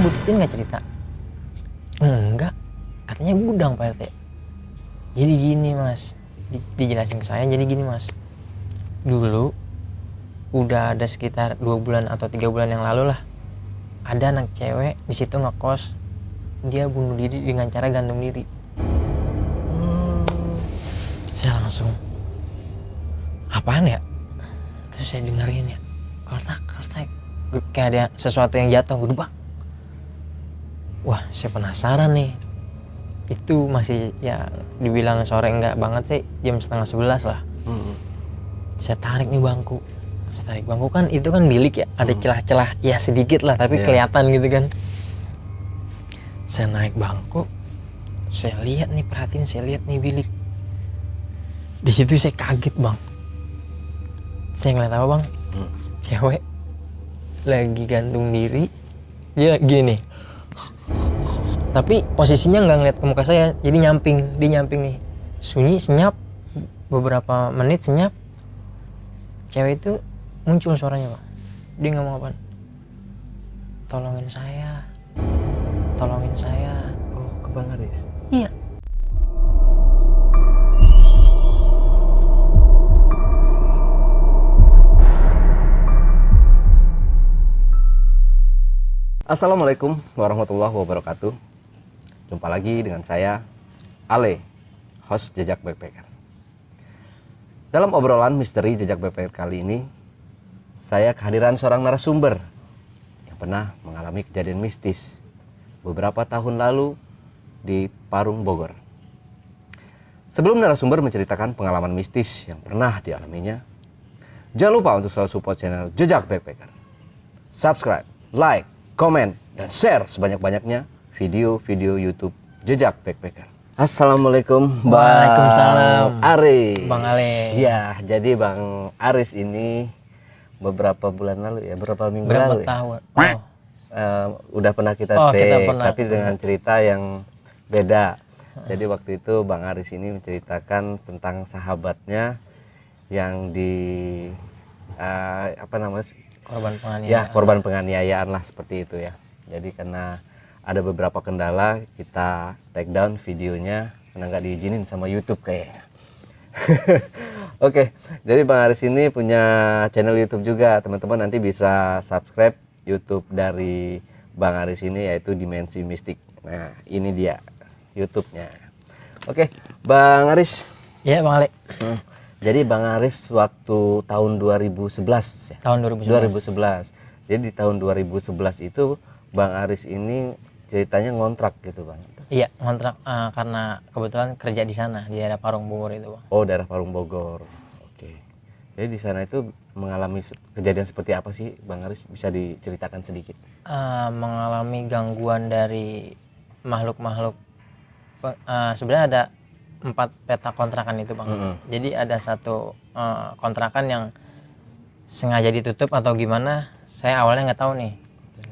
Bu Titin nggak cerita? Enggak, katanya gudang Pak RT. Jadi gini Mas, dijelasin ke saya. Jadi gini Mas, dulu udah ada sekitar 2 bulan atau 3 bulan yang lalu lah, ada anak cewek di situ ngekos, dia bunuh diri dengan cara gantung diri. Saya langsung, apaan ya? Terus saya dengerin ya, kertak kayak ada sesuatu yang jatuh gedebak. Wah, saya penasaran nih. Itu masih ya dibilang sore enggak banget sih, jam 10:30 lah. Saya tarik nih bangku. Tarik bangku kan itu kan bilik ya, ada celah-celah ya sedikit lah tapi kelihatan gitu kan. Saya naik bangku, saya lihat nih, perhatiin, saya lihat nih bilik. Di situ saya kaget Bang. Saya ngeliat apa Bang? Cewek lagi gantung diri, dia gini. Tapi posisinya nggak ngeliat ke muka saya, jadi dia nyamping nih. Sunyi, senyap, beberapa menit senyap. Cewek itu muncul suaranya Bang. Dia ngomong apa? Tolongin saya. Oh, ke Bang Aris? Iya. Assalamualaikum warahmatullahi wabarakatuh. Jumpa lagi dengan saya, Ale, host Jejak Backpacker. Dalam obrolan misteri Jejak Backpacker kali ini, saya kehadiran seorang narasumber yang pernah mengalami kejadian mistis beberapa tahun lalu di Parung, Bogor. Sebelum narasumber menceritakan pengalaman mistis yang pernah dialaminya, jangan lupa untuk selalu support channel Jejak Backpacker. Subscribe, like, komen, dan share sebanyak-banyaknya video-video YouTube Jejak Backpacker. Assalamualaikum Bang Waalaikumsalam. Aris. Bang Ale. Ya, jadi Bang Aris ini beberapa bulan lalu ya, beberapa minggu Berapa lalu tahun? ya, udah pernah kita take, tapi dengan cerita yang beda. Jadi waktu itu Bang Aris ini menceritakan tentang sahabatnya yang Korban penganiayaan. Ya, korban penganiayaan lah, seperti itu ya. Jadi karena ada beberapa kendala, kita take down videonya karena nggak diizinin sama YouTube kayaknya. Oke, jadi Bang Aris ini punya channel YouTube juga. Teman-teman nanti bisa subscribe YouTube dari Bang Aris ini, yaitu Dimensi Mistik. Nah, ini dia YouTube-nya. Oke, Bang Aris. Iya Bang Ale. Jadi Bang Aris waktu tahun 2011 ya? Tahun 2011. Jadi di tahun 2011 itu Bang Aris ini ceritanya ngontrak gitu Bang? Iya, ngontrak karena kebetulan kerja di sana, di daerah Parung Bogor itu Bang. Oh, daerah Parung Bogor. Oke. Jadi di sana itu mengalami kejadian seperti apa sih Bang Aris? Bisa diceritakan sedikit? Mengalami gangguan dari makhluk-makhluk. Sebenarnya ada 4 peta kontrakan itu Bang. Jadi ada satu kontrakan yang sengaja ditutup atau gimana, saya awalnya nggak tahu nih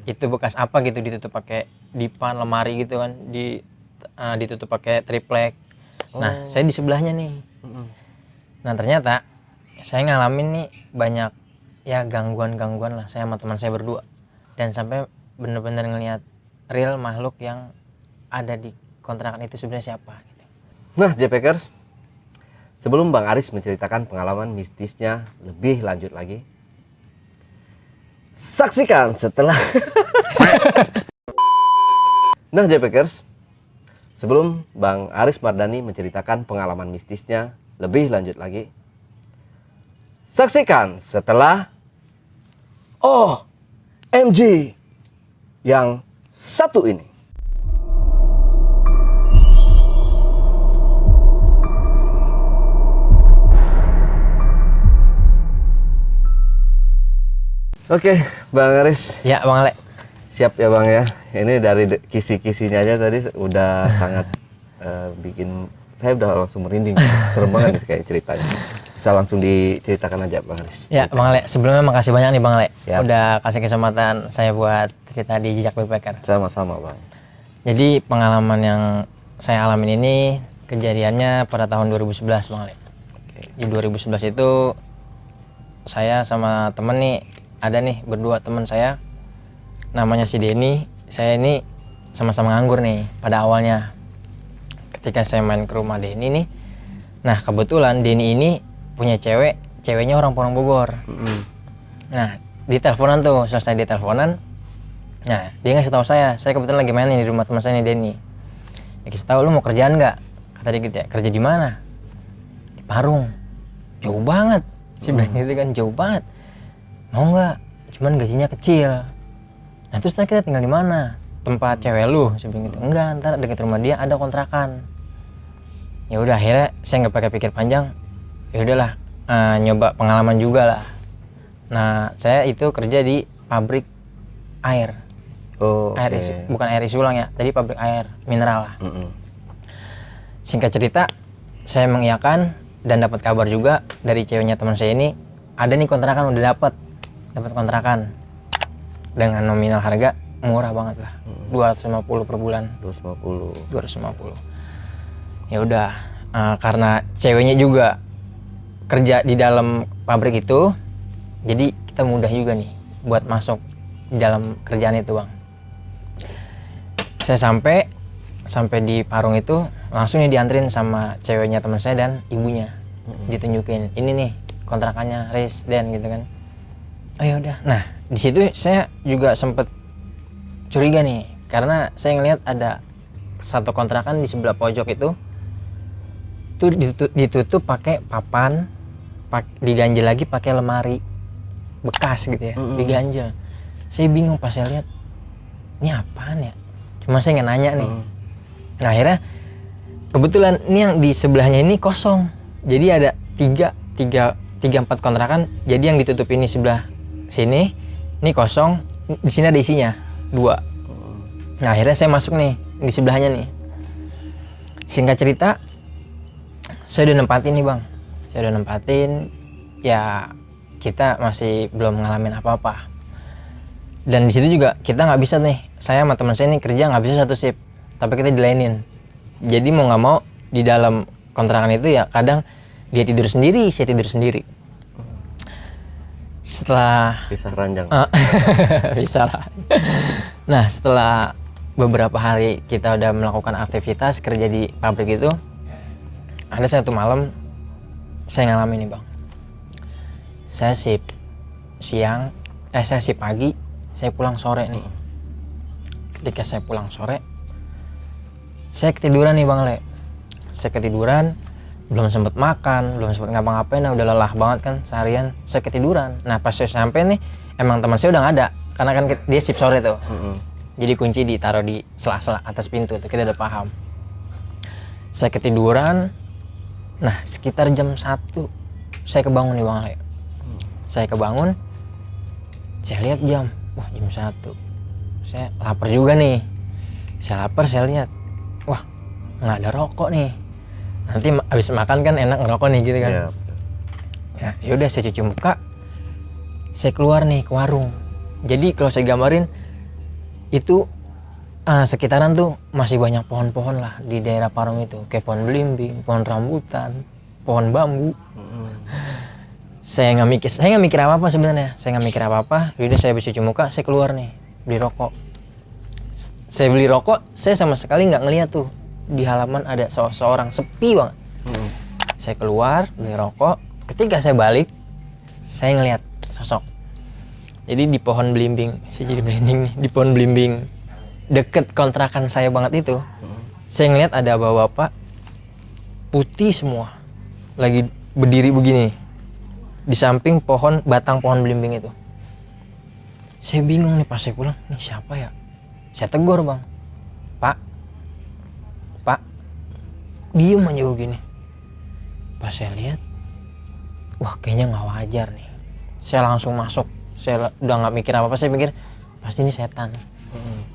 itu bekas apa gitu, ditutup pakai dipan lemari gitu kan, ditutup pakai triplek. Nah, saya di sebelahnya nih. Nah, ternyata saya ngalamin nih banyak ya gangguan lah, saya sama teman saya berdua, dan sampai bener-bener ngelihat real makhluk yang ada di kontrakan itu sebenarnya siapa gitu. Nah, JPackers, sebelum Bang Aris menceritakan pengalaman mistisnya lebih lanjut lagi, saksikan setelah. Nah, JPackers, sebelum Bang Aris Mardani menceritakan pengalaman mistisnya lebih lanjut lagi, saksikan setelah OMG yang satu ini. Oke, Bang Aris. Ya, Bang Ale. Siap ya Bang ya. Ini dari kisi-kisinya aja tadi udah sangat bikin saya udah langsung merinding. Serem banget nih kayak ceritanya. Bisa langsung diceritakan aja Bang Aris. Ya, Bang Ale. Sebelumnya makasih banyak nih Bang Ale. Siap. Udah kasih kesempatan saya buat cerita di Jejak Backpacker. Sama-sama Bang. Jadi pengalaman yang saya alamin ini kejadiannya pada tahun 2011 Bang Ale. Di 2011 itu saya sama temen nih, ada nih berdua teman saya, namanya si Denny saya ini sama-sama nganggur nih pada awalnya. Ketika saya main ke rumah Denny nih, nah kebetulan Denny ini punya ceweknya orang Bogor. Nah di teleponan tuh, selesai di teleponan, nah dia ngasih tahu saya kebetulan lagi main nih di rumah teman saya nih Denny. Dia kasih tahu, lu mau kerjaan nggak? Kata dia gitu ya, kerja di mana? Di Parung. Jauh banget. Saya bilang gitu kan, jauh banget. Mau nggak? Cuman gajinya kecil. Nah terus kita tinggal di mana? Tempat cewek lu? Saya bilang gitu. Enggak, ntar dekat rumah dia ada kontrakan. Ya udah, akhirnya saya nggak pakai pikir panjang. Ya udahlah, nyoba pengalaman juga lah. Nah saya itu kerja di pabrik air. Air isi, bukan air isi ulang ya, tadi pabrik air mineral lah. Singkat cerita, saya mengiyakan dan dapat kabar juga dari ceweknya teman saya ini, ada nih kontrakan, udah dapat kontrakan dengan nominal harga murah banget lah, 250 per bulan. 250. Ya udah, karena ceweknya juga kerja di dalam pabrik itu, jadi kita mudah juga nih buat masuk di dalam kerjaan itu, Bang. Saya sampai di Parung itu langsung nih dianterin sama ceweknya teman saya dan ibunya. Ditunjukin, ini nih kontrakannya Riz Den gitu kan. Oh ya udah. Nah, di situ saya juga sempet curiga nih, karena saya ngelihat ada satu kontrakan di sebelah pojok itu tuh ditutup pakai papan, diganjel lagi pakai lemari bekas gitu ya, diganjel. Saya bingung pas saya lihat, ini apaan ya? Cuma saya nggak nanya nih. Nah akhirnya kebetulan ini yang di sebelahnya ini kosong, jadi ada tiga empat kontrakan. Jadi yang ditutup ini sebelah sini, ini kosong, di sini ada isinya 2. Nah akhirnya saya masuk nih di sebelahnya nih. Singkat cerita, saya udah nempatin nih, Bang. Saya udah nempatin, ya kita masih belum ngalamin apa-apa. Dan di situ juga kita nggak bisa nih, saya sama teman saya ini kerja nggak bisa satu shift, tapi kita dilainin. Jadi mau nggak mau di dalam kontrakan itu ya kadang dia tidur sendiri, saya tidur sendiri. Setelah Pisah ranjang. bisa lah. Nah setelah beberapa hari kita udah melakukan aktivitas kerja di pabrik itu, ada satu malam saya ngalamin nih, Bang. Saya shift siang, saya shift pagi, saya pulang sore nih. Ketika saya pulang sore, saya ketiduran nih, Bang Le. Saya ketiduran, belum sempat makan, belum sempat ngapa-ngapain, udah lelah banget kan seharian. Saya ketiduran. Nah pas saya sampai nih, emang teman saya udah nggak ada, karena kan dia shift sore tuh. Jadi kunci ditaruh di sela-sela atas pintu tuh, kita udah paham. Saya ketiduran. Nah sekitar jam 1 saya kebangun nih, Bang Le. Saya kebangun, saya lihat jam, wah jam 1. Saya lapar juga nih. Saya lapar, saya lihat, wah nggak ada rokok nih. Nanti habis makan kan enak ngerokok nih gitu kan. Ya yaudah, saya cuci muka, saya keluar nih ke warung. Jadi kalau saya gambarin itu sekitaran tuh masih banyak pohon-pohon lah di daerah Parung itu, kayak pohon belimbing, pohon rambutan, pohon bambu. Saya nggak mikir apa sebenarnya. Saya nggak mikir apa. Yaudah saya habis cuci muka, saya keluar nih beli rokok. Saya beli rokok, saya sama sekali nggak ngeliat tuh di halaman ada seorang, sepi banget. Saya keluar beli rokok. Ketika saya balik, saya ngeliat sosok. Jadi di pohon belimbing, saya jadi merinding nih, di pohon belimbing deket kontrakan saya banget itu, saya ngeliat ada bapak-bapak putih semua lagi berdiri begini di samping batang pohon belimbing itu. Saya bingung nih pas saya pulang, ini siapa ya? Saya tegur, Bang. Pak, diem aja begini. Pas saya lihat, wah kayaknya nggak wajar nih. Saya langsung masuk. Saya udah nggak mikir apa-apa, saya pikir pasti ini setan.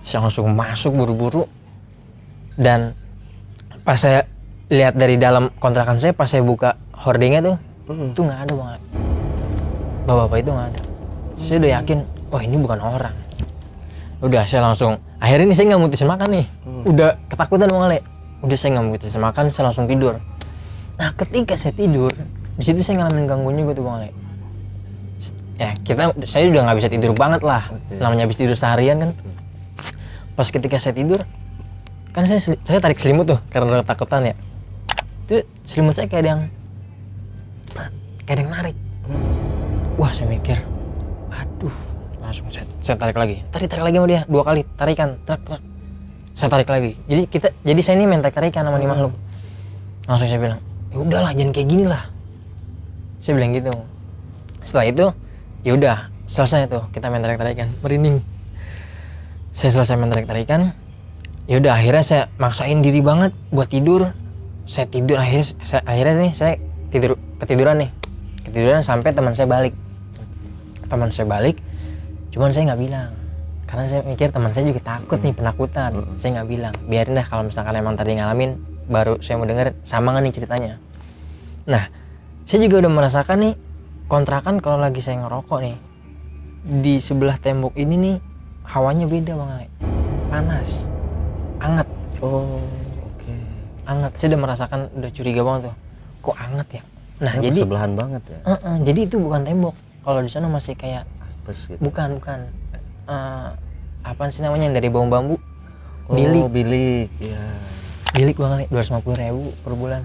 Saya langsung masuk buru-buru. Dan pas saya lihat dari dalam kontrakan saya, pas saya buka hordingnya tuh, itu nggak ada banget. Bapak-bapak itu nggak ada. Saya udah yakin, oh ini bukan orang. Udah saya langsung, akhirnya ini saya nggak mutusin makan nih. Udah ketakutan banget. Udah saya nggak mutusin makan, saya langsung tidur. Nah ketika saya tidur, di situ saya ngalamin gangguan juga tuh, Bang Le. Ya saya udah nggak bisa tidur banget lah. Namanya habis tidur seharian kan. Pas ketika saya tidur kan saya tarik selimut tuh karena ketakutan ya, itu selimut saya kayak ada yang narik. Wah saya mikir, aduh, langsung saya tarik lagi sama dia 2 kali tarikan, trak, saya tarik lagi. Jadi saya ini main tarik-tarikan sama nih makhluk. Langsung saya bilang, ya udahlah jangan kayak gini lah, saya bilang gitu. Setelah itu ya udah selesai tuh kita main tarik-tarikan, merinding. Saya selesai main tarik-tarikan, ya udah akhirnya saya maksain diri banget buat tidur. Saya tidur, akhirnya nih saya ketiduran sampai teman saya balik. Cuman saya nggak bilang karena saya mikir teman saya juga takut nih, penakutan. Saya nggak bilang, biarin dah kalau misalkan emang tadi ngalamin baru saya mau denger sama nggak nih ceritanya. Nah saya juga udah merasakan nih kontrakan kalau lagi saya ngerokok nih, di sebelah tembok ini nih hawanya beda Bang Ale, panas, anget. Anget. Saya udah merasakan, udah curiga banget tuh, kok anget ya. Nah jadi sebelahan banget ya. Jadi itu bukan tembok, kalau di sana masih kayak Aspes gitu. bukan apaan sih namanya yang dari bambu Bilik ya. Bilik Bang Ale, 250.000 per bulan.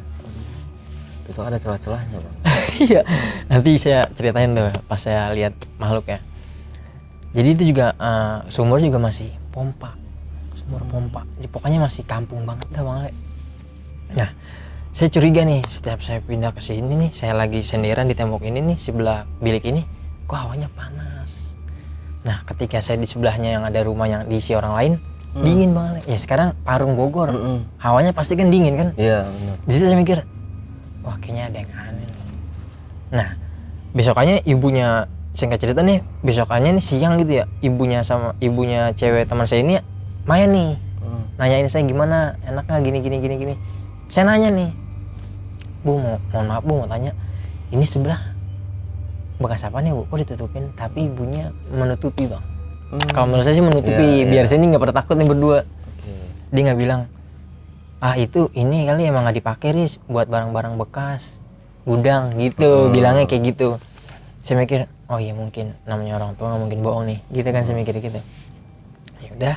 Itu ada celah-celahnya Bang. Iya, nanti saya ceritain tuh pas saya lihat makhluk ya. Jadi itu juga sumur juga masih sumur pompa. Jadi pokoknya masih kampung banget dah Bang Ale. Nah, saya curiga nih setiap saya pindah ke sini nih, saya lagi sendirian di tembok ini nih, sebelah bilik ini, kok hawanya panas. Nah, ketika saya di sebelahnya yang ada rumah yang diisi orang lain, dingin Bang Ale. Ya sekarang Parung Bogor, hawanya pasti kan dingin kan? Iya benar. Jadi saya mikir, wah kayaknya ada yang aneh nih. Nah besokannya ibunya, singkat cerita nih, besokannya nih siang gitu ya, ibunya cewek teman saya ini main nih, nanyain saya gimana, enak nggak gini. Saya nanya nih, Bu, mohon maaf Bu, mau tanya, ini sebelah bekas apa nih Bu, kok ditutupin? Tapi ibunya menutupi Bang. Kalau menurut saya sih menutupi, biar saya ini nggak pada takut nih berdua. Dia nggak bilang, ini kali emang nggak dipakai Riz, buat barang-barang bekas, gudang gitu, bilangnya kayak gitu. Saya mikir, oh iya mungkin namanya orang tua nggak mungkin bohong nih, gitu kan saya mikir gitu. Ya udah.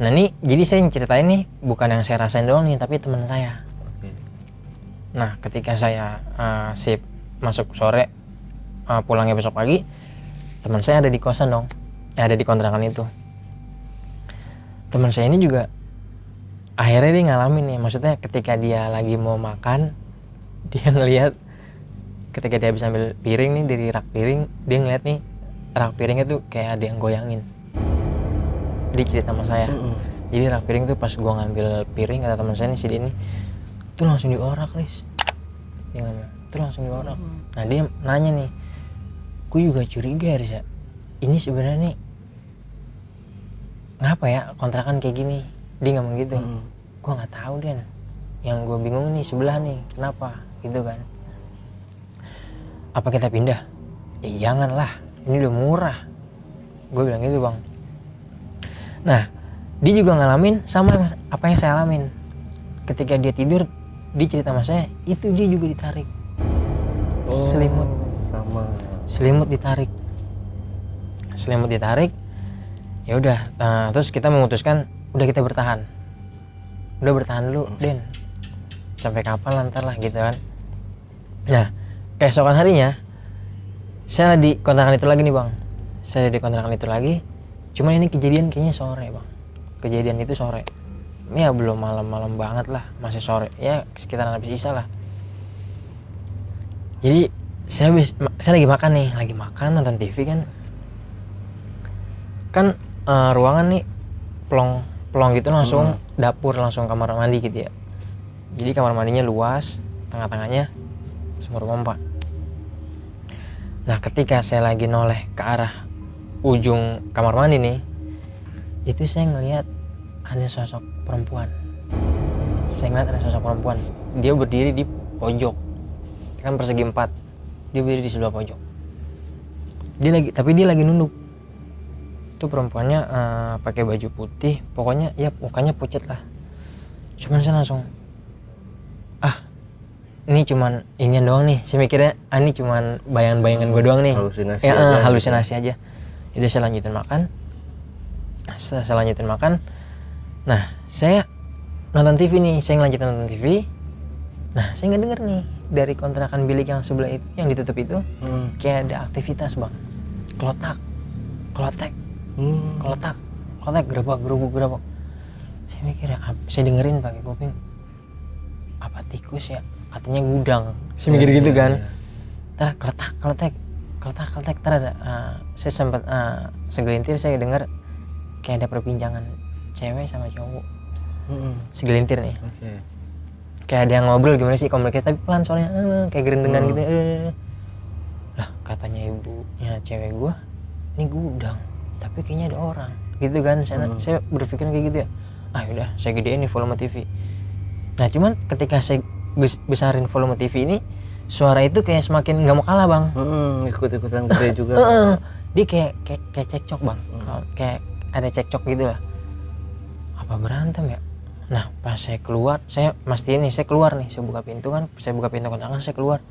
Nah nih, jadi saya ceritain nih bukan yang saya rasain doang nih, tapi teman saya. Nah ketika saya sip masuk sore, pulangnya besok pagi, teman saya ada di kosan dong, ada di kontrakan itu. Teman saya ini juga akhirnya dia ngalamin nih, maksudnya ketika dia lagi mau makan, dia ngelihat ketika dia habis ambil piring nih dari rak piring, dia ngeliat nih rak piringnya tuh kayak ada yang goyangin. Dia cerita sama saya, jadi rak piring tuh pas gua ngambil piring, kata teman saya nih si Denny, tuh langsung diorak Riz, dia ngomong tuh langsung diorak. Nah dia nanya nih, gue juga curiga Riz ya, ini sebenarnya nih ngapa ya kontrakan kayak gini. Dia ngomong gitu. Gue nggak tahu Den, yang gue bingung nih sebelah nih kenapa gitu kan, apa kita pindah? Ya janganlah, ini udah murah, gue bilang gitu Bang. Nah dia juga ngalamin sama apa yang saya alamin. Ketika dia tidur, dia cerita sama saya, itu dia juga ditarik selimut ditarik. Ya udah, terus kita memutuskan udah kita bertahan dulu Den, sampai kapan lantar lah gitu kan. Nah keesokan harinya saya di kontrakan itu lagi nih Bang, cuman ini kejadian kayaknya sore Bang, kejadian itu sore ya, belum malam-malam banget lah, masih sore ya, sekitaran habis isya lah. Jadi saya lagi makan nonton TV kan ruangan nih pelong gitu, langsung dapur, langsung kamar mandi gitu ya. Jadi kamar mandinya luas, tengah-tengahnya sumur pompa. Nah ketika saya lagi noleh ke arah ujung kamar mandi nih, itu saya ngelihat ada sosok perempuan. Dia berdiri di pojok, kan persegi 4, dia berdiri di sebelah pojok. Dia lagi nunduk. Itu perempuannya pakai baju putih, pokoknya ya mukanya pucat lah. Cuman saya langsung, ini cuman inian doang nih, saya mikirnya ini cuman bayangan gue doang nih, halusinasi aja. Jadi saya lanjutin makan. Setelah saya lanjutin makan, nah saya nonton TV nih, saya ngelanjutin nonton TV. Nah saya nggak denger nih dari kontrakan bilik yang sebelah itu yang ditutup itu kayak ada aktivitas bang, kelotak, gerobak. Saya mikir ya, saya dengerin pakai kuping, apa tikus ya, katanya gudang. Saya mikir gitu kan. Ntar kletak, ntar ada saya sempat segelintir saya dengar kayak ada perbincangan cewek sama cowok. Segelintir nih. Kayak ada yang ngobrol gimana sih komunikasi tapi pelan soalnya kayak gerendengan gitu. Lah katanya ibunya cewek gua ini gudang tapi kayaknya ada orang gitu kan. Saya berpikir kayak gitu ya, udah saya gedein nih volume TV. Nah cuman ketika saya besarin volume TV ini, suara itu kayak semakin nggak mau kalah bang. Ikut-ikutan gede juga. Dia kayak cekcok bang. Kayak ada cekcok gitu lah, apa berantem ya. Nah pas saya keluar, saya mastiin nih saya keluar nih, saya buka pintu kontrakan, saya keluar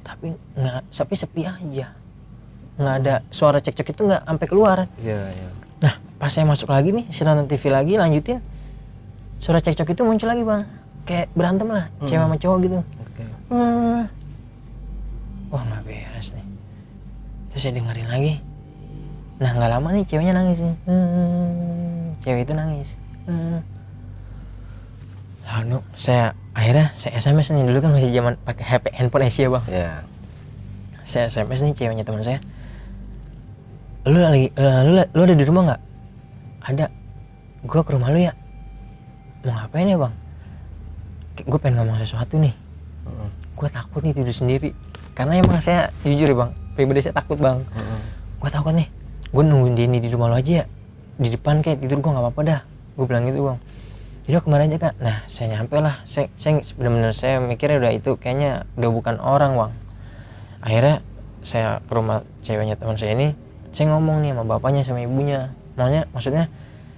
tapi nggak, sepi aja, nggak ada suara cekcok itu, nggak sampai keluar. Nah pas saya masuk lagi nih, saya nonton TV lagi lanjutin, suara cekcok itu muncul lagi bang, kayak berantem lah cewek sama cowok gitu. Wah nggak beres nih, terus saya dengerin lagi. Nah nggak lama nih ceweknya nangis nih, cewek itu nangis. Lalu akhirnya saya SMS nih, dulu kan masih zaman pakai HP handphone Asia bang. Saya SMS nih ceweknya teman saya, lu ada di rumah nggak? Ada, gua ke rumah lu ya. Mau ngapain ya bang? Gue pengen ngomong sesuatu nih. Gue takut nih tidur sendiri, karena emang saya jujur ya bang, pribadi saya takut bang. Gue takut nih, gue nungguin dia nih di rumah lo aja ya, di depan kayak tidur, gue nggak apa-apa dah, gue bilang gitu bang. Jadi kemarin aja kak. Nah saya nyampe lah, saya benar-benar saya mikirnya udah itu kayaknya udah bukan orang bang. Akhirnya saya ke rumah ceweknya teman saya ini, saya ngomong nih sama bapaknya sama ibunya, maksudnya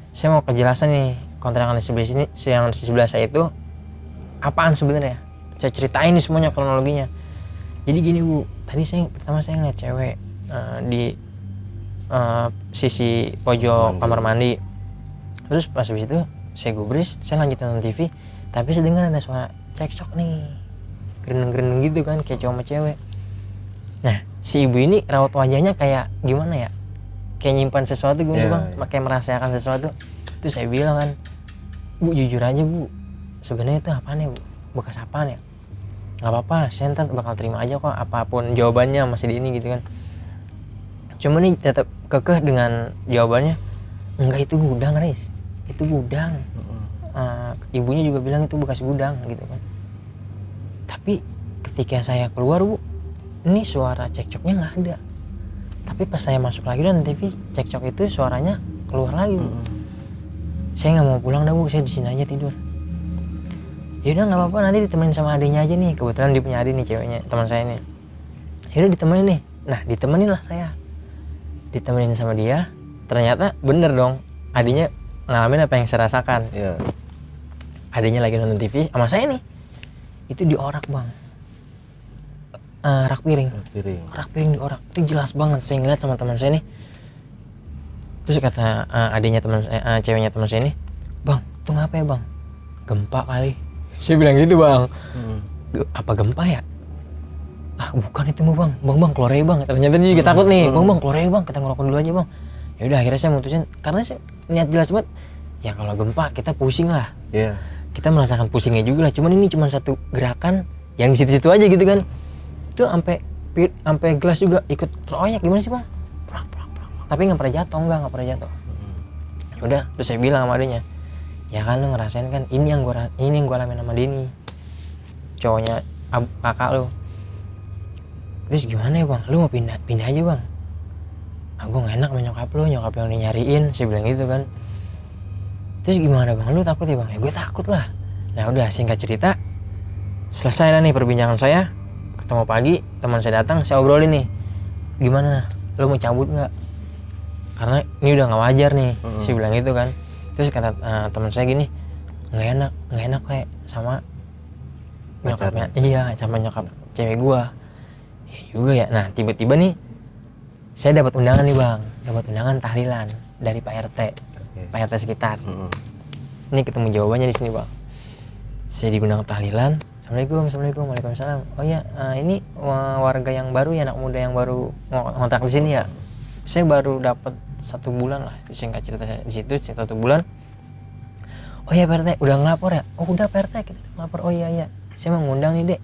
saya mau kejelasan nih kontrakan di sebelah sini, yang di sebelah saya itu apaan sebenarnya. Saya ceritain nih semuanya kronologinya. Jadi gini bu, tadi pertama saya ngeliat cewek di sisi pojok kamar mandi. Terus pas habis itu saya gubris, saya lanjut nonton TV, tapi saya dengar ada suara cekcok nih, gerendeng gitu kan, kayak cowok sama cewek. Nah si ibu ini raut wajahnya kayak gimana ya, kayak nyimpan sesuatu gitu bang, kayak merahasiakan sesuatu. Terus saya bilang kan, bu jujur aja bu, sebenarnya itu apaan ya bu, bekas apaan ya? Nggak apa-apa, saya ntar bakal terima aja kok apapun jawabannya masih di ini gitu kan. Cuma nih tetap kekeh dengan jawabannya, enggak itu gudang Riz, itu gudang. Ibunya juga bilang itu bekas gudang gitu kan. Tapi ketika saya keluar bu, ini suara cekcoknya nggak ada. Tapi pas saya masuk lagi nonton TV, cekcok itu suaranya keluar lagi bu. Saya nggak mau pulang dah bu, saya di sini aja tidur. Ya udah nggak apa-apa, nanti ditemenin sama adiknya aja nih, kebetulan dia punya adik nih ceweknya teman saya nih. Yaudah ditemenin nih. Nah ditemenin lah saya, ditemenin sama dia. Ternyata bener dong, adiknya ngalamin apa yang saya rasakan. Adiknya lagi nonton TV sama saya nih, itu diorak bang, rak piring diorak. Itu jelas banget saya ngeliat sama teman saya nih. Terus kata adiknya teman ceweknya teman saya ini, bang itu ngapa ya bang? Gempa kali. Saya bilang gitu bang. Apa gempa ya? Bukan itu mah bang keluar aja bang. Ternyata dia juga takut nih, bang keluar aja bang, kita ngerokok dulu aja bang. Ya udah akhirnya saya mutusin, karena saya niat jelas banget ya, kalau gempa kita pusing lah. Kita merasakan pusingnya juga lah. Cuman ini cuma satu gerakan yang di situ-situ aja gitu kan. Itu sampai gelas juga ikut teroyak. Gimana sih bang? Tapi nggak pernah jatuh. Udah, terus saya bilang sama adanya, ya kan lu ngerasain kan, ini yang gua alamin sama Denny, cowoknya kakak lu. Terus gimana ya bang, lu mau pindah aja bang? Gua nggak enak sama nyokap lu yang nyariin, saya bilang gitu kan. Terus gimana bang, lu takut ya bang? Ya gue takut lah. Nah udah, singkat cerita selesai lah nih perbincangan saya. Ketemu pagi, teman saya datang, saya obrolin nih, gimana, lu mau cabut nggak? Karena ini udah nggak wajar nih, saya bilang gitu kan. Terus kata teman saya gini, nggak enak kayak sama nyokapnya. Iya, sama nyokap cewek gua. Ya juga ya. Nah tiba-tiba nih saya dapat undangan nih bang, tahlilan dari Pak RT, Pak RT sekitar. Mm-mm. Ini ketemu jawabannya di sini bang. Saya diundang tahlilan. Assalamualaikum, waalaikumsalam. Oh ya, ini warga yang baru ya, anak muda yang baru ngontrak di sini ya. Saya baru dapat 1 bulan lah, itu singkat cerita saya di situ 1 bulan. Oh ya Pak RT, udah ngelapor ya? Oh udah Pak RT, kita ngelapor. Oh iya, saya mau ngundang nih dek.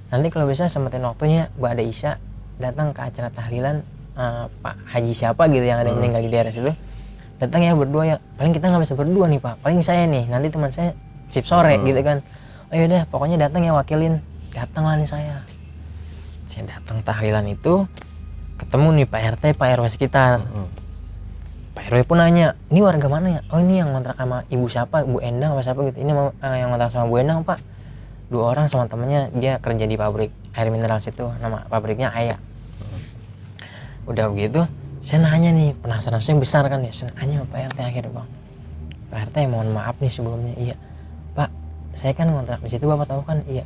Nanti kalau bisa sempetin waktunya, Bu Ada Isya datang ke acara tahlilan Pak Haji siapa gitu yang ada meninggal di daerah situ. Datang ya berdua ya. Paling kita nggak bisa berdua nih Pak. Paling saya nih, nanti teman saya sip sore gitu kan. Oh yaudah, pokoknya datang ya wakilin. Datanglah nih saya. Saya datang tahlilan itu, ketemu nih Pak RT, Pak RW sekitar. Pak RW pun nanya, ini warga mana ya? Oh ini yang ngontrak sama ibu siapa, Bu Endang apa siapa gitu. Ini yang ngontrak sama Bu Endang Pak. 2 orang sama temennya, dia kerja di pabrik air mineral situ, nama pabriknya Ayah. Udah begitu, saya nanya nih, penasaran saya besar kan ya, saya nanya sama Pak RT akhirnya bang. Pak RT mohon maaf nih sebelumnya. Iya Pak, saya kan ngontrak di situ, Bapak tahu kan? Iya.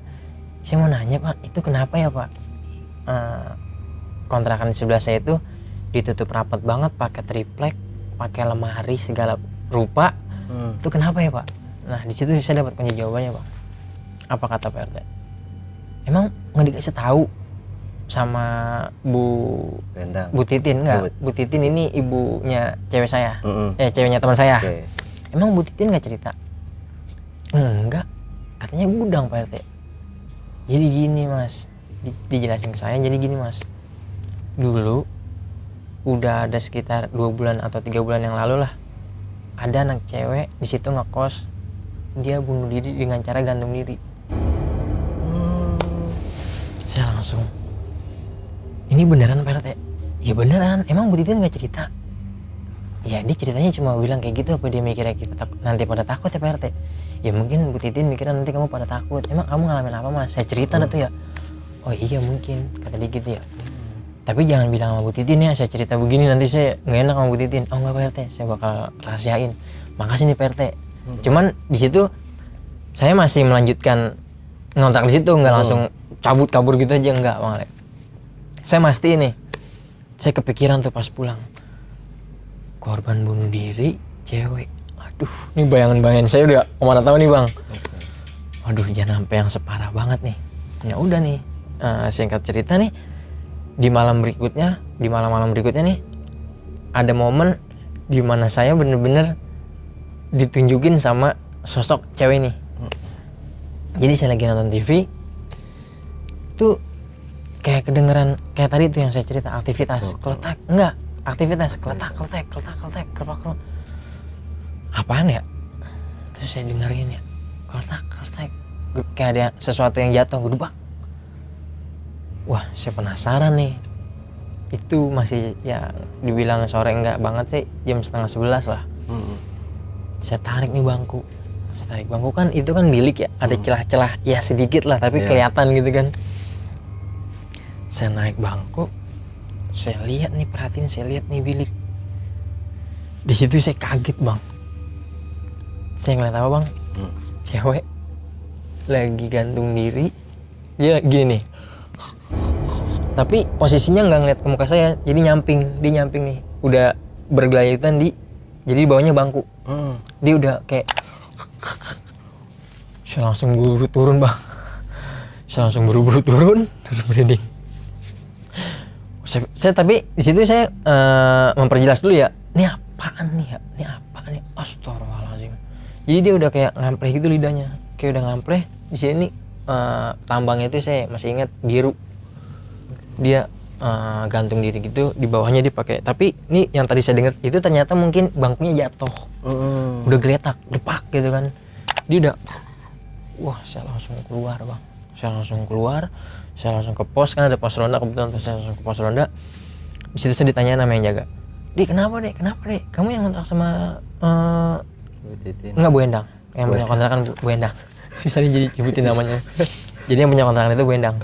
Saya mau nanya Pak, itu kenapa ya Pak? Kontrakan di sebelah saya itu ditutup rapat banget, pakai triplek, pakai lemari segala rupa. Itu kenapa ya Pak? Nah di situ saya dapat kunci jawabannya Pak. Apa kata Pak RT? Emang nggak dikasih tahu sama Bu Titin enggak? Bu Titin ini ibunya cewek saya, ceweknya teman saya. Emang Bu Titin nggak cerita? Enggak, katanya gudang Pak RT. Jadi gini mas, dijelasin ke saya. Jadi gini mas, dulu udah ada sekitar 2 bulan atau 3 bulan yang lalu lah, ada anak cewek di situ ngekos, dia bunuh diri dengan cara gantung diri. Saya langsung, ini beneran Pak RT? Ya beneran. Emang Bu Titin nggak cerita? Ya dia ceritanya cuma bilang kayak gitu. Apa dia mikirnya kita nanti pada takut ya Pak RT? Ya mungkin Bu Titin mikirnya nanti kamu pada takut. Emang kamu ngalamin apa mas? Saya cerita tuh ya. Oh iya mungkin, kata dia gitu ya. Tapi jangan bilang sama Bu Titin ya, saya cerita begini nanti saya nggak enak sama Bu Titin. Oh enggak Pak RT, saya bakal rahasiain. Makasih nih Pak RT. Cuman di situ saya masih melanjutkan ngontrak di situ, nggak langsung cabut kabur gitu aja, enggak Bang Ale. Saya mesti nih, saya kepikiran tuh pas pulang, korban bunuh diri cewek. Aduh, ini bayangan-bayangan saya udah kemana tahu nih bang. Aduh, jangan sampai yang separah banget nih. Ya udah nih, singkat cerita nih, di malam malam berikutnya nih, ada momen di mana saya bener-bener ditunjukin sama sosok cewek nih. Jadi saya lagi nonton TV, tuh kayak kedengeran kayak tadi tuh yang saya cerita, aktivitas keletak, enggak, aktivitas keletak, apaan ya? Terus saya dengerin ya, keletak, kayak ada sesuatu yang jatuh, gedebak. Wah, saya penasaran nih. Itu masih ya dibilang sore enggak banget sih, jam 10:30 lah. Saya tarik nih bangku. Tarik bangku kan itu kan bilik ya, ada celah-celah ya sedikit lah tapi kelihatan gitu kan. Saya naik bangku, saya lihat nih, perhatiin, saya lihat nih bilik. Di situ saya kaget bang. Saya ngeliat apa bang? Cewek lagi gantung diri, dia gini nih. Tapi posisinya nggak ngeliat ke muka saya, jadi nyamping, dia nyamping nih, udah bergelayutan jadi bawahnya bangku. Dia udah kayak, saya langsung buru turun bang. Saya langsung buru-buru turun, merinding. Saya tapi di situ saya memperjelas dulu ya, ini apaan nih ya, ini apaan nih, astagfirullahaladzim. Jadi dia udah kayak ngampleh gitu lidahnya, kayak udah ngampleh. Di sini tambangnya itu saya masih ingat biru. Dia gantung diri gitu, di bawahnya dia pakai. Tapi ini yang tadi saya dengar itu ternyata mungkin bangkunya jatuh, udah geletak, depak gitu kan. Dia udah, wah saya langsung keluar bang. Saya langsung ke pos, kan ada pos ronda, kebetulan saya langsung ke pos ronda. Di situ saya ditanya nama yang jaga. Kenapa dek? Kamu yang kontrak sama enggak Bu Endang, yang punya kontrakan Bu Endang. Susah nih jadi sebutin namanya. Jadi yang punya kontrakan itu Bu Endang.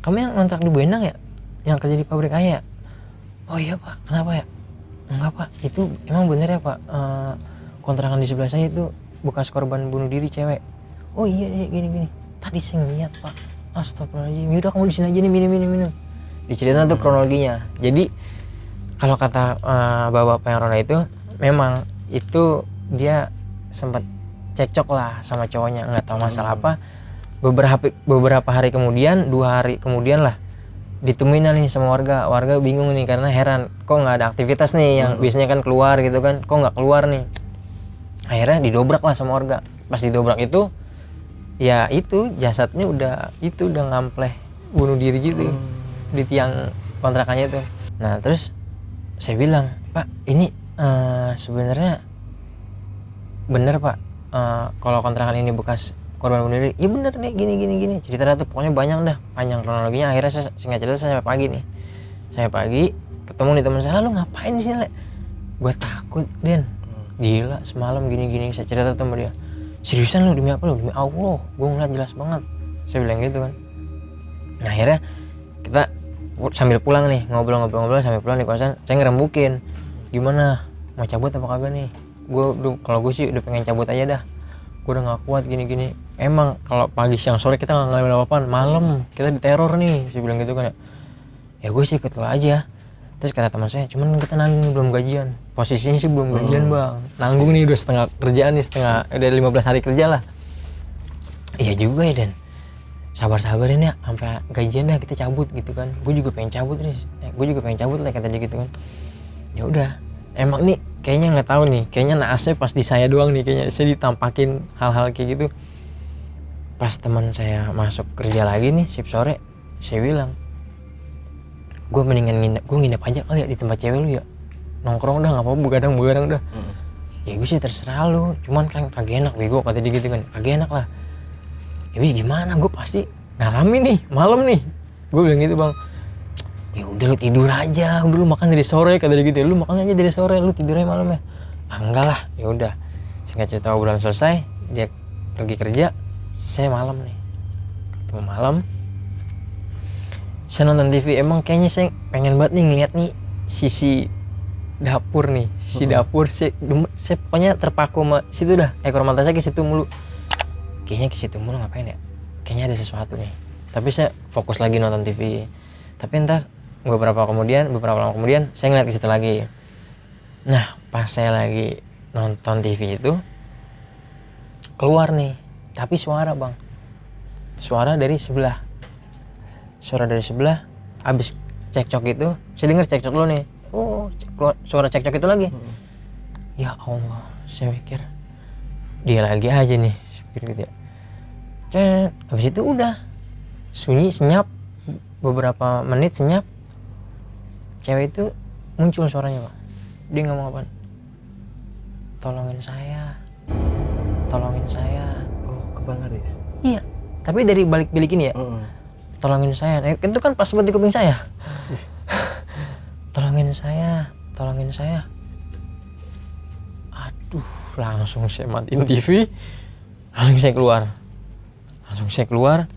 Kamu yang kontrak di Bu Endang ya? Yang kerja di pabrik Ayah? Oh iya pak, kenapa ya? Enggak pak, itu emang bener ya pak, kontrakan di sebelah saya itu bekas korban bunuh diri cewek. Oh iya gini. Tadi saya ngeliat pak. Astagfirullahaladzim. Yaudah kamu di sini aja nih, minum. Diceritain tuh kronologinya. Jadi kalau kata bapak-bapak yang ronda itu memang itu dia sempat cekcok lah sama cowoknya, nggak tahu masalah apa. Beberapa hari kemudian, 2 hari kemudian lah ditemuin nih sama warga bingung nih karena heran kok nggak ada aktivitas nih yang biasanya kan keluar gitu kan, kok nggak keluar nih. Akhirnya didobrak lah sama warga. Pas didobrak itu ya itu jasadnya udah ngampleh bunuh diri gitu di tiang kontrakannya itu. Nah terus saya bilang, Pak ini sebenarnya bener Pak, kalau kontrakan ini bekas korban bunuh diri. Iya bener nih gini cerita tuh pokoknya banyak dah, panjang kronologinya. Akhirnya saya singkat cerita saya sampai pagi ketemu nih teman saya, lu ngapain di sini Le? Gue takut Den, gila semalam gini saya cerita sama dia. Seriusan lu, demi apa lu? Demi Allah gue ngeliat jelas banget, saya bilang gitu kan. Nah akhirnya kita sambil pulang nih ngobrol sambil pulang di kosan, saya ngerembukin gimana mau cabut apa kagak nih. Kalau gue sih udah pengen cabut aja dah, gue udah nggak kuat gini. Emang kalau pagi siang sore kita nggak ngalamin apa-apaan, malam kita diteror nih, saya bilang gitu kan. Ya gue sih ikut lo aja. Terus kata teman saya, cuman kita nanggung belum gajian. Posisinya sih belum gajian bang, nanggung nih udah setengah kerjaan nih, udah 15 hari kerja lah. Iya juga ya Dan, sabar-sabarin ya sampai gajian dah kita cabut gitu kan. Gue juga pengen cabut lah kata dia gitu kan. Ya udah, emang nih kayaknya nggak tahu nih, kayaknya naasnya pas di saya doang nih, kayaknya saya ditampakin hal-hal kayak gitu. Pas teman saya masuk kerja lagi nih shift sore, saya bilang, gue mendingan nginep aja kali ya di tempat cewek lu ya, nongkrong dah nggak apa-apa, begadang dah. Ya gue sih terserah lu, cuman kan kagak enak bego kata dia gitu kan, kagak enak lah. Ya wis gimana, gue pasti ngalamin nih malam nih, gue bilang gitu bang. Ya udah lu tidur aja, udah lu makan dari sore kata dia gitu, lu makan aja dari sore, lu tidur aja malam ya. Enggak lah, ya udah. Singkat cerita obrolan selesai, dia pergi kerja, saya malam nih. Ketemu malam, saya nonton TV. Emang kayaknya saya pengen banget nih ngeliat nih sisi dapur nih, dapur. Saya pokoknya terpaku sama situ dah, ekor mata saya ke situ mulu. Kayaknya ke situ mulu ngapain ya? Kayaknya ada sesuatu nih. Tapi saya fokus lagi nonton TV. Tapi entar beberapa lama kemudian saya ngeliat ke situ lagi. Nah pas saya lagi nonton TV itu keluar nih, tapi suara bang, suara dari sebelah. Abis cekcok itu saya dengar cekcok lo nih, keluar suara cekcok itu lagi. Ya Allah, saya mikir dia lagi aja nih gitu ya. Abis itu udah sunyi senyap, beberapa menit senyap, cewek itu muncul suaranya bang. Dia ngomong apa? Tolongin saya. Oh, ke Bang Aris? Iya, tapi dari balik bilik ini ya. Tolongin saya. Itu kan pas buat di kuping saya. Tolongin saya. Aduh, langsung saya matiin TV. Langsung saya keluar.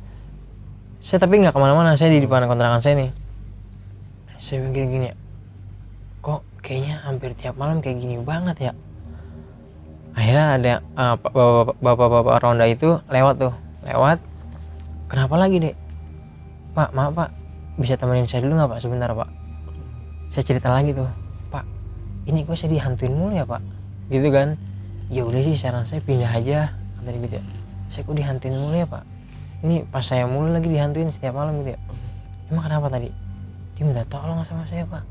Saya tapi nggak kemana-mana, saya di depan kontrakan saya nih. Saya mikir gini ya, kok kayaknya hampir tiap malam kayak gini banget ya. Akhirnya ada bapak-bapak ronda itu lewat. Kenapa lagi dek? Pak, maaf pak, bisa temenin saya dulu nggak pak, sebentar pak. Saya cerita lagi tuh, Pak, ini kok saya dihantuin mulu ya pak, gitu kan. Ya udah sih, saran saya pindah aja, kata dia gitu ya. Saya kok dihantuin mulu ya pak, ini pas saya mulu lagi dihantuin setiap malam gitu ya. Emang kenapa tadi? Dia minta tolong sama saya pak.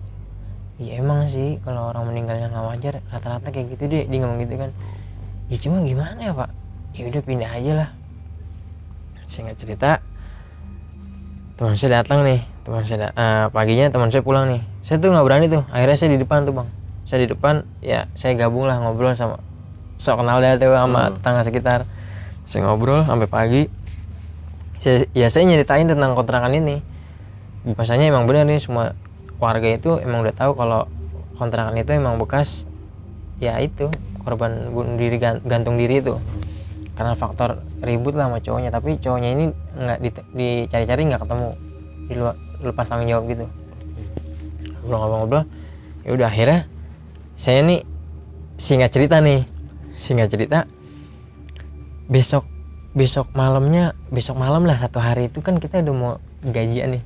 Ya emang sih kalau orang meninggalnya nggak wajar, rata-rata kayak gitu deh, dia ngomong gitu kan. Ya cuma gimana ya pak, ya udah pindah aja lah. Singkat cerita, teman saya datang nih, paginya teman saya pulang nih. Saya tuh nggak berani tuh, akhirnya saya di depan tuh bang. Saya di depan, ya saya gabung lah ngobrol sama sok kenal dia tuh sama tetangga sekitar. Saya ngobrol sampai pagi. Saya nyeritain tentang kontrakan ini. Bahasanya emang benar nih, semua warga itu emang udah tahu kalau kontrakan itu emang bekas ya itu korban bunuh diri, gantung diri itu karena faktor ribut lah sama cowoknya. Tapi cowoknya ini nggak dicari-cari, nggak ketemu, lepas tanggung jawab gitu. Ngobrol-ngobrol, ya udah akhirnya saya nih singkat cerita besok malam lah, satu hari itu kan kita udah mau gajian nih.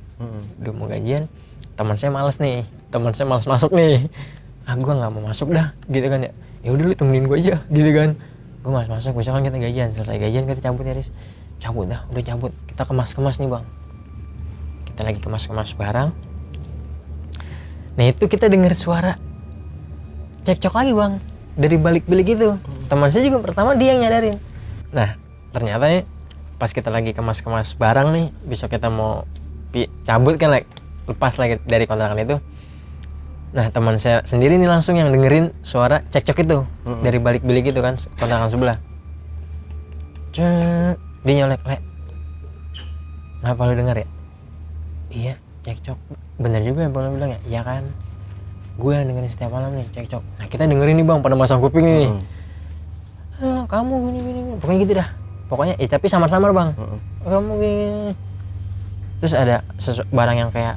Teman saya males nih teman saya malas masuk nih. Gue nggak mau masuk dah gitu kan ya. Ya udah lu temenin gue aja gitu kan. Gue malas masuk, besok kan kita gajian, selesai gajian kita cabut ya Riz. Cabut dah, udah cabut. Kita kemas-kemas nih bang. Kita lagi kemas-kemas barang. Nah itu kita dengar suara cekcok lagi bang dari balik bilik itu. Teman saya juga pertama dia yang nyadarin. Nah ternyata nih pas kita lagi kemas-kemas barang nih, besok kita mau cabut kan, lepas lagi dari kontrakan itu. Nah teman saya sendiri nih langsung yang dengerin suara cekcok itu dari balik bilik itu kan, kontrakan sebelah. Dia nyolek, "Le, ngapa lu denger ya?" "Iya cekcok." "Bener juga yang lu bilang ya?" "Iya kan, gue yang dengerin setiap malam nih cekcok." Nah kita dengerin nih bang, pada masang kuping nih. "Kamu gini pokoknya gitu dah, pokoknya tapi samar-samar bang. Kamu gini." Terus ada barang yang kayak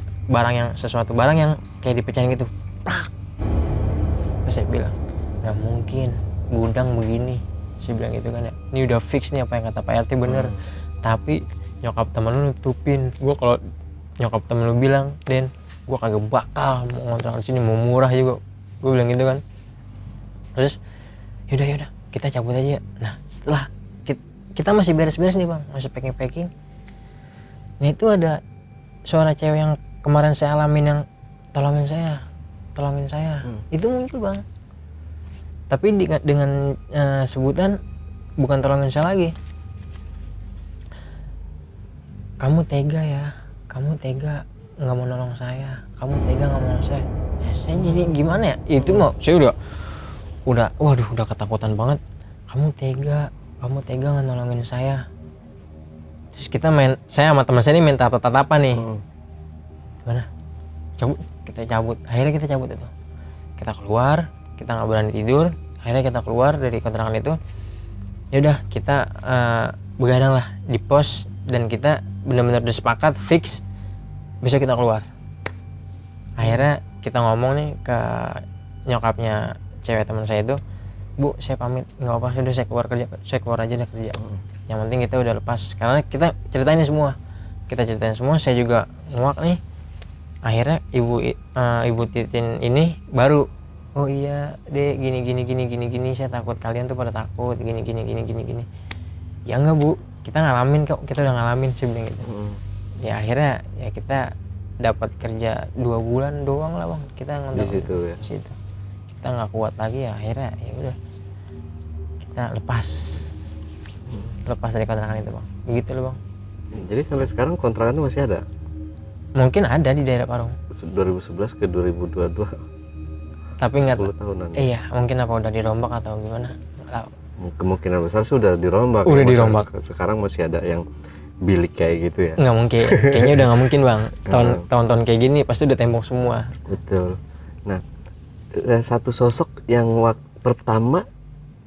sesuatu barang yang kayak dipecahin gitu, prak. Terus saya bilang, "Nggak mungkin, gudang begini." Saya bilang gitu kan ya, "Ini udah fix nih apa yang kata Pak RT bener. Tapi nyokap temen lu nutupin. Gue kalau nyokap temen lu bilang, Den, gue kagak bakal mau ngontrak di sini, mau murah juga." Gue bilang gitu kan. Terus yaudah kita cabut aja. Nah setelah kita masih beres-beres nih bang, masih packing. Nah itu ada suara cewek yang kemarin saya alamin yang tolongin saya. Itu muncul bang, tapi dengan sebutan bukan tolongin saya lagi. "Kamu tega ya, kamu tega nggak mau nolong saya, kamu tega nggak mau nolong saya." Saya jadi gimana ya, itu mau saya udah waduh udah ketakutan banget. Kamu tega nggak nolongin saya. Terus saya sama teman saya ini main tatap-tatapan nih. Gimana? Kita cabut. Akhirnya kita cabut itu. Kita keluar, kita nggak berani tidur. Akhirnya kita keluar dari kontrakan itu. Ya udah kita begadang lah di pos, dan kita benar-benar udah sepakat fix besok kita keluar. Akhirnya kita ngomong nih ke nyokapnya cewek teman saya itu, "Bu, saya pamit, nggak apa-apa, sudah saya keluar aja dah kerja. Yang penting kita udah lepas." Karena kita ceritain semua, saya juga nguak nih. Akhirnya ibu Titin ini baru, "Oh iya dek, gini, saya takut kalian tuh pada takut gini." "Ya enggak Bu, kita ngalamin kok, kita udah ngalamin," sih bilang gitu. Ya akhirnya ya kita dapat kerja 2 bulan doang lah bang, kita ngontrak di situ. Kita nggak kuat lagi ya, akhirnya ya udah kita lepas dari kontrakan itu bang. Begitu loh bang. Jadi sampai sekarang kontrakan itu masih ada? Mungkin ada di daerah Parung. 2011 ke 2022. Tapi nggak 10 tahunan. Iya, mungkin apa udah dirombak atau gimana? Nggak tahu. Kemungkinan besar sudah dirombak. Udah dirombak. Sekarang masih ada yang bilik kayak gitu ya? Nggak mungkin, kayaknya udah nggak mungkin bang. Tahun-tahun kayak gini pasti udah tembok semua. Betul. Nah, satu sosok yang pertama,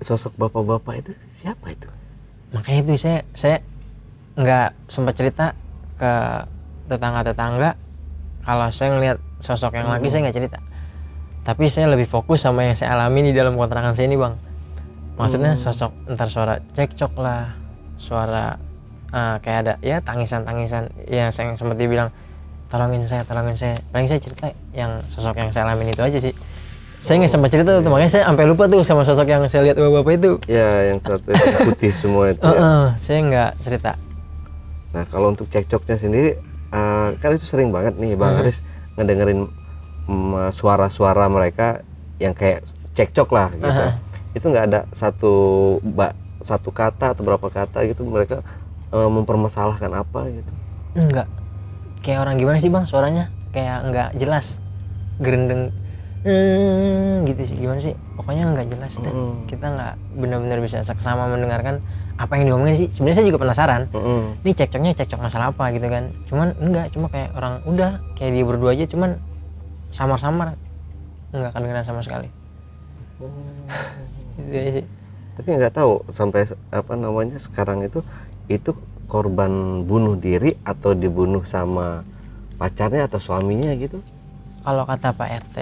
sosok bapak-bapak itu siapa itu? Makanya itu saya nggak sempat cerita ke tetangga kalau saya ngelihat sosok yang laki. Saya nggak cerita, tapi saya lebih fokus sama yang saya alami di dalam kontrakan saya ini bang. Maksudnya sosok, entar suara cekcok lah, suara kayak ada ya tangisan ya, saya sempat dibilang tolongin saya. Paling saya cerita yang sosok yang saya alamin itu aja sih. Saya nggak sempat cerita tuh, makanya saya sampai lupa tuh sama sosok yang saya lihat bapak itu. Ya, yang satu putih semua itu. Saya nggak cerita. Nah, kalau untuk cekcoknya sendiri, kan itu sering banget nih Bang Aris ngedengerin suara-suara mereka yang kayak cekcok lah gitu. Itu nggak ada satu kata atau berapa kata gitu mereka mempermasalahkan apa gitu? Enggak. Kayak orang gimana sih bang suaranya? Kayak nggak jelas, gerendeng gitu sih, gimana sih? Pokoknya nggak jelas deh. Kita nggak benar-benar bisa seksama mendengarkan apa yang diomongin sih. Sebenarnya saya juga penasaran. Ini cekcoknya cekcok masalah apa gitu kan? Cuman enggak, cuma kayak orang udah kayak dia berdua aja, cuman samar-samar, nggak kedengeran sama sekali. Gitu aja sih. Tapi nggak tahu sampai sekarang itu korban bunuh diri atau dibunuh sama pacarnya atau suaminya gitu. Kalau kata Pak RT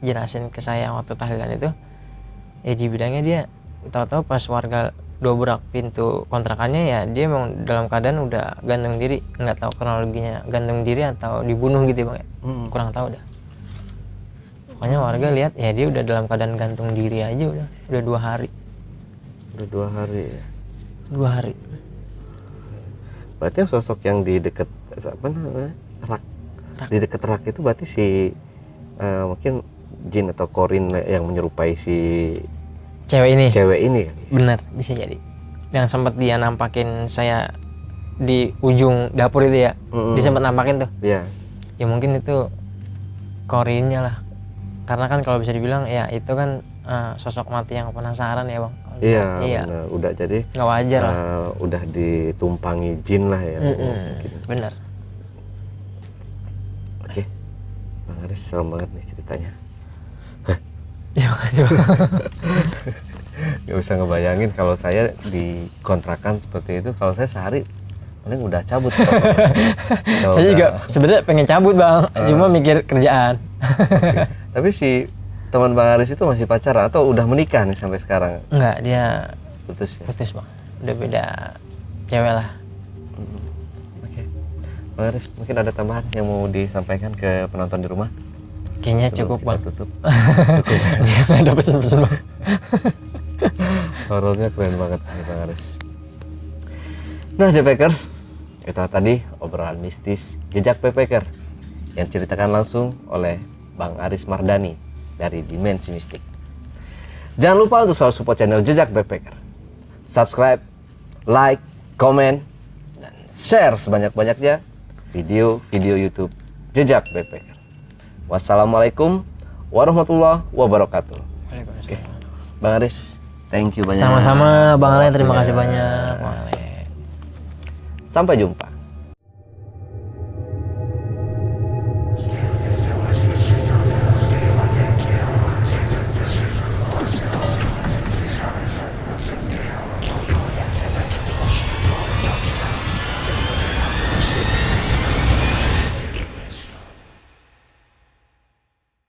jelasin ke saya waktu tahlilan itu, ya dibilangnya dia tahu-tahu pas warga dobrak pintu kontrakannya, ya dia memang dalam keadaan udah gantung diri. Nggak tahu kronologinya gantung diri atau dibunuh gitu bang ya. Kurang tahu dah. Pokoknya warga lihat ya dia udah dalam keadaan gantung diri aja udah 2 hari. Udah 2 hari ya. 2 hari. Berarti yang sosok yang di dekat apa namanya rak, di dekat rak itu berarti si mungkin jin atau korin yang menyerupai si Cewek ini. cewek ini kan? Bener, bisa jadi. Yang sempat dia nampakin saya di ujung dapur itu ya. Dia sempat nampakin tuh. Iya. Ya mungkin itu korinnya lah. Karena kan kalau bisa dibilang ya itu kan sosok mati yang penasaran ya bang. Iya. Benar. Udah jadi nggak wajar lah. Udah ditumpangi jin lah ya. Mungkin. Bener. Oke. Bang Aris serem banget nih ceritanya. Ya makasih bang. Gak bisa ngebayangin kalau saya di kontrakan seperti itu, kalau saya sehari paling udah cabut. Saya juga sebenarnya pengen cabut bang, cuma mikir kerjaan. Okay. Tapi si teman Bang Aris itu masih pacaran atau udah menikah nih sampai sekarang? Enggak, dia Putus ya? putus bang, udah beda cewek lah. Oke. Bang Aris, mungkin ada tambahan yang mau disampaikan ke penonton di rumah? Kayaknya Sebelum cukup kita bang. tutup. Nggak ada pesan-pesan bang. Horornya keren banget nih Bang Aris. Nah JPKers, itu tadi obrolan mistis jejak backpacker yang diceritakan langsung oleh Bang Aris Mardani dari Dimensi Mistik. Jangan lupa untuk selalu support channel Jejak Backpacker. Subscribe, like, komen, dan share sebanyak-banyaknya video-video YouTube Jejak Backpacker. Wassalamualaikum warahmatullahi wabarakatuh. Oke. Bang Aris, thank you banyak. Sama-sama bang Ale, terima kasih banyak bang Ale. Sampai jumpa.